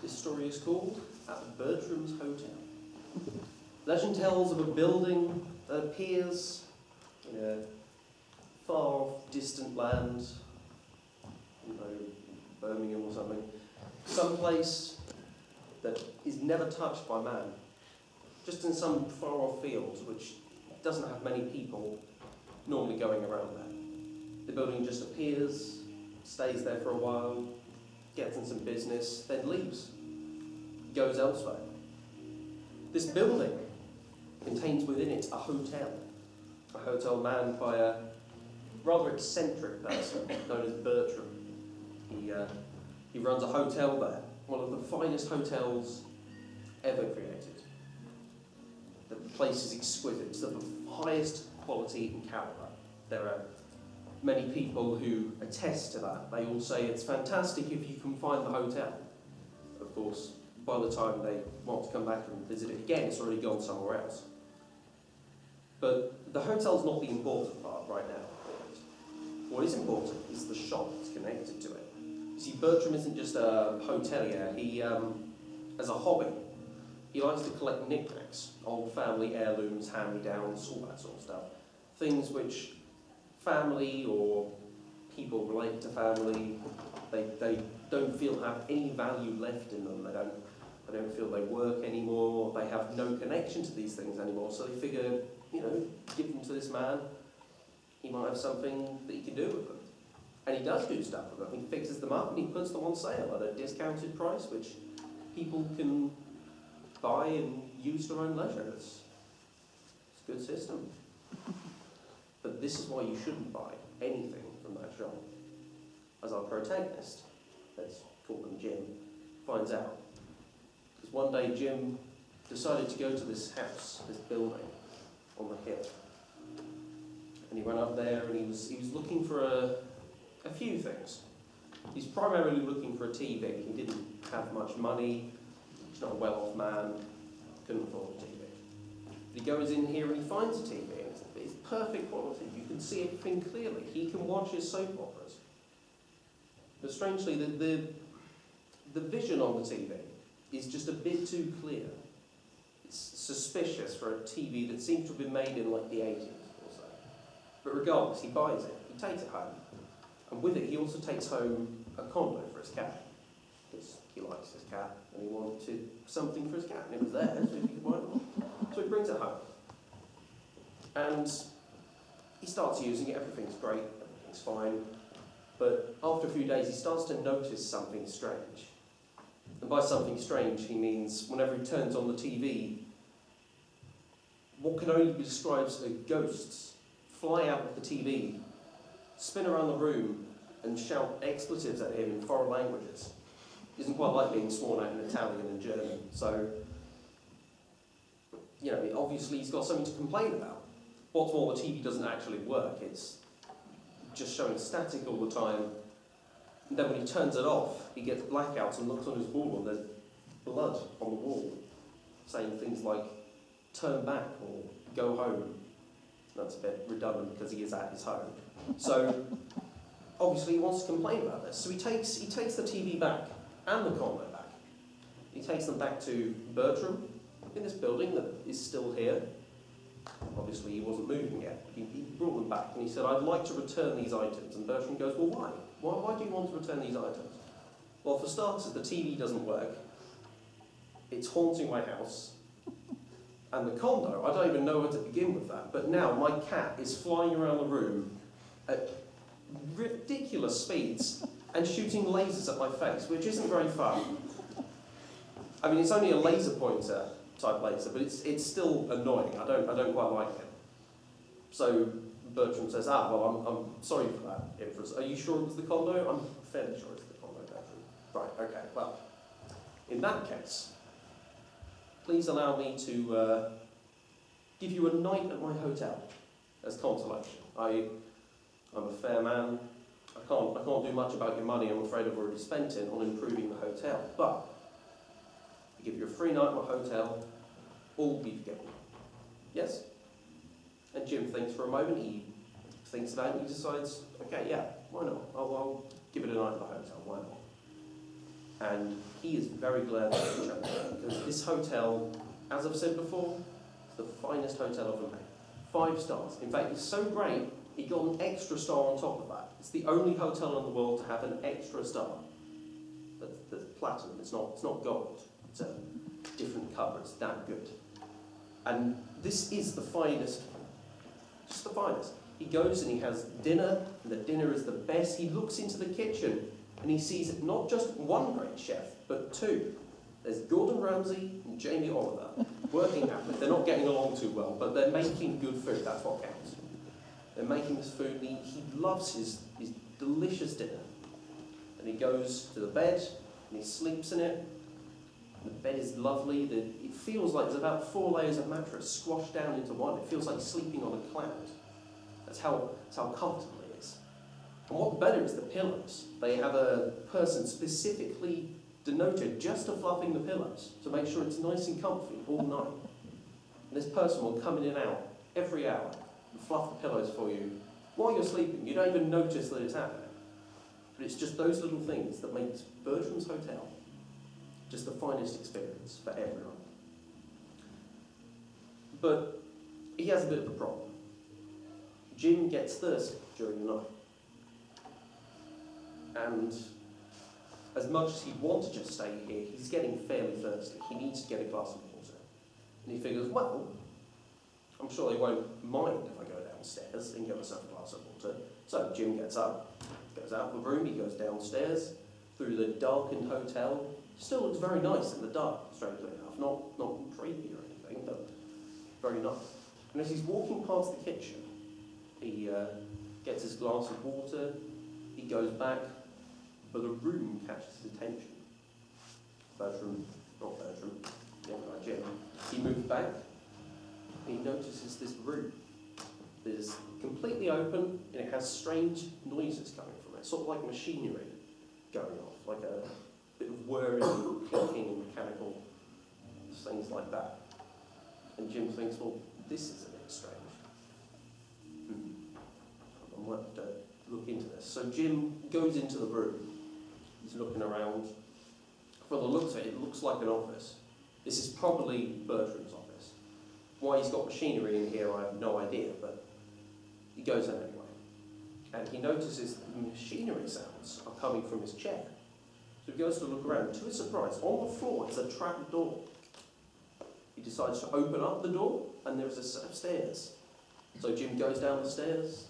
This story is called At Bertram's Hotel. Legend tells of a building that appears in a far distant land, Birmingham or something, someplace that is never touched by man, just in some far off field which doesn't have many people normally going around there. The building just appears, stays there for a while, gets in some business, then leaves, goes elsewhere. This building contains within it a hotel manned by a rather eccentric person known as Bertram. He runs a hotel there, one of the finest hotels ever created. The place is exquisite, it's of the highest quality and caliber. There are many people who attest to that. They all say it's fantastic if you can find the hotel. Of course, by the time they want to come back and visit it again, it's already gone somewhere else. But the hotel's not the important part right now. What is important is the shop that's connected to it. You see, Bertram isn't just a hotelier. He, as a hobby, he likes to collect knickknacks, old family heirlooms, hand-me-downs, all that sort of stuff. Things which family or people related to family, they don't feel have any value left in them. They don't feel they work anymore. They have no connection to these things anymore. So they figure, give them to this man. He might have something that he can do with them. And he does do stuff with them. He fixes them up and he puts them on sale at a discounted price, which people can buy and use to their own leisure. It's a good system. But this is why you shouldn't buy anything from that shop. As our protagonist, let's call him Jim, finds out. Because one day Jim decided to go to this house, this building on the hill. And he went up there and he was looking for a few things. He's primarily looking for a TV. He didn't have much money. He's not a well-off man. Couldn't afford a TV. But he goes in here and he finds a TV. And it's perfect quality. You can see everything clearly. He can watch his soap operas. But strangely, the vision on the TV is just a bit too clear. It's suspicious for a TV that seems to have been made in like the 80s or so. But regardless, he buys it. He takes it home. And with it, he also takes home a condo for his cat. Because he likes his cat and he wanted something for his cat. And it was there, so he could buy it. So he brings it home. And he starts using it. Everything's great. Everything's fine. But after a few days, he starts to notice something strange. And by something strange, he means whenever he turns on the TV, what can only be described as ghosts fly out of the TV, spin around the room, and shout expletives at him in foreign languages. Isn't quite like being sworn at in Italian and German. So, obviously he's got something to complain about. What's more, the TV doesn't actually work. It's just showing static all the time. And then when he turns it off, he gets blackouts and looks on his wall and there's blood on the wall, saying things like, turn back or go home. That's a bit redundant because he is at his home. So, obviously he wants to complain about this. So he takes the TV back and the condo back. He takes them back to Bertram in this building that is still here. Obviously he wasn't moving yet. He brought them back and he said, I'd like to return these items. And Bertram goes, well, why? Why do you want to return these items? Well, for starters, the TV doesn't work. It's haunting my house. And the condo, I don't even know where to begin with that. But now my cat is flying around the room at ridiculous speeds and shooting lasers at my face, which isn't very fun. I mean, it's only a laser pointer type laser, but it's still annoying. I don't quite like it. So Bertram says, well, I'm sorry for that. Are you sure it was the condo? I'm fairly sure it's the condo, Bertram. Right, okay, well, in that case, please allow me to give you a night at my hotel as consolation. I'm a fair man. I can't do much about your money. I'm afraid I've already spent it on improving the hotel. But I give you a free night at my hotel, all be forgiven. Yes? And Jim thinks for a moment. He thinks about it and he decides, okay, yeah, why not? I'll give it a night at the hotel. Why not? And he is very glad that he chose it, because this hotel, as I've said before, is the finest hotel ever made. 5 stars. In fact, it's so great, he got an extra star on top of that. It's the only hotel in the world to have an extra star. That's platinum. It's not gold. It's a different colour. It's that good. And this is the finest. Just the finest. He goes and he has dinner, and the dinner is the best. He looks into the kitchen and he sees not just one great chef, but 2. There's Gordon Ramsay and Jamie Oliver working at it. They're not getting along too well, but they're making good food. That's what counts. They're making this food, and he loves his delicious dinner. And he goes to the bed, and he sleeps in it. And the bed is lovely. It feels like there's about 4 layers of mattress squashed down into one. It feels like sleeping on a cloud. That's how comfortable it is. And what better is the pillows. They have a person specifically denoted just to fluffing the pillows to make sure it's nice and comfy all night. And this person will come in and out every hour and fluff the pillows for you while you're sleeping. You don't even notice that it's happening. But it's just those little things that make Bertram's Hotel just the finest experience for everyone. But he has a bit of a problem. Jim gets thirsty during the night. And as much as he'd want to just stay here, he's getting fairly thirsty. He needs to get a glass of water. And he figures, well, I'm sure they won't mind if I go downstairs and get myself a glass of water. So Jim gets up, goes out of the room, he goes downstairs, through the darkened hotel. Still looks very nice in the dark, strangely enough. Not creepy or anything, but very nice. And as he's walking past the kitchen, he gets his glass of water, he goes back, but a room catches his attention. Bertram, the other guy, Jim, he moves back, and he notices this room that is completely open, and it has strange noises coming from it, sort of like machinery going off, like a bit of whirring, clicking, and mechanical things like that. And Jim thinks, well, this is a bit strange. I might have to look into this. So Jim goes into the room. He's looking around. From the looks of it, it looks like an office. This is probably Bertram's office. Why he's got machinery in here, I have no idea, but he goes in anyway. And he notices the machinery sounds are coming from his chair. So he goes to look around. To his surprise, on the floor is a trap door. He decides to open up the door, and there's a set of stairs. So Jim goes down the stairs,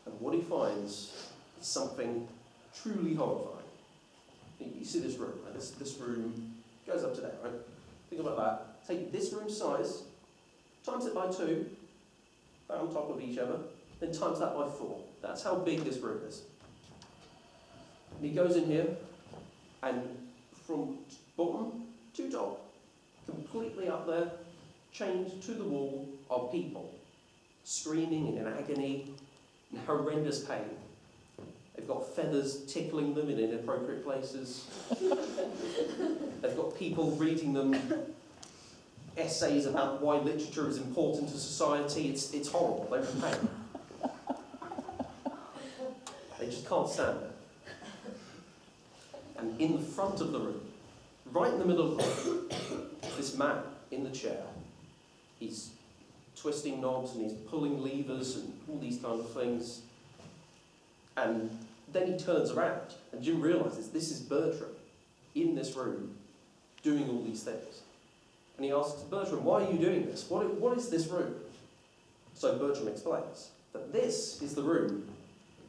and what he finds is something truly horrifying. You see this room, right? This room goes up to there, right? Think about that. Take this room size, times it by 2, on top of each other, then times that by 4. That's how big this room is. And he goes in here, and from bottom to top, completely up there, chained to the wall, are people, screaming in agony, in horrendous pain. They've got feathers tickling them in inappropriate places. They've got people reading them essays about why literature is important to society. It's horrible. They're in pain. They just can't stand it. And in the front of the room, right in the middle of the room, this man in the chair. He's twisting knobs and he's pulling levers and all these kind of things. And then he turns around and Jim realises this is Bertram in this room doing all these things. And he asks, Bertram, why are you doing this? What is this room? So Bertram explains that this is the room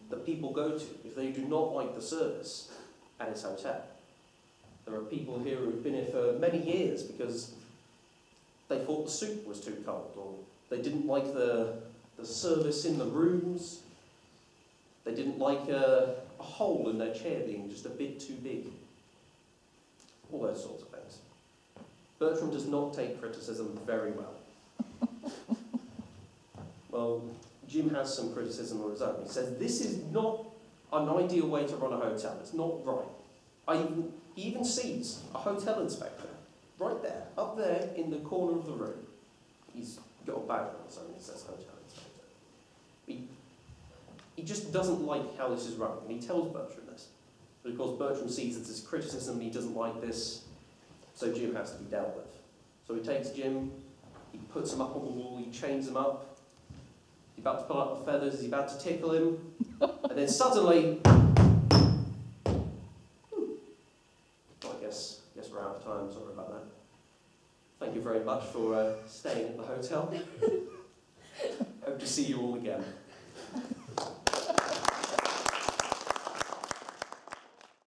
that people go to if they do not like the service at his hotel. There are people here who've been here for many years because they thought the soup was too cold, or they didn't like the service in the rooms. They didn't like a hole in their chair being just a bit too big. All those sorts of things. Bertram does not take criticism very well. Well, Jim has some criticism on his own. He says, this is not an ideal way to run a hotel. It's not right. He even sees a hotel inspector right there, up there in the corner of the room. He's got a badge on his own, it says hotel inspector. He just doesn't like how this is running, and he tells Bertram this. But of course Bertram sees it as criticism, he doesn't like this, so Jim has to be dealt with. So he takes Jim, he puts him up on the wall, he chains him up, he's about to pull out the feathers, he's about to tickle him, and then suddenly, well, I guess we're out of time, sorry about that. Thank you very much for staying at the hotel. Hope to see you all again.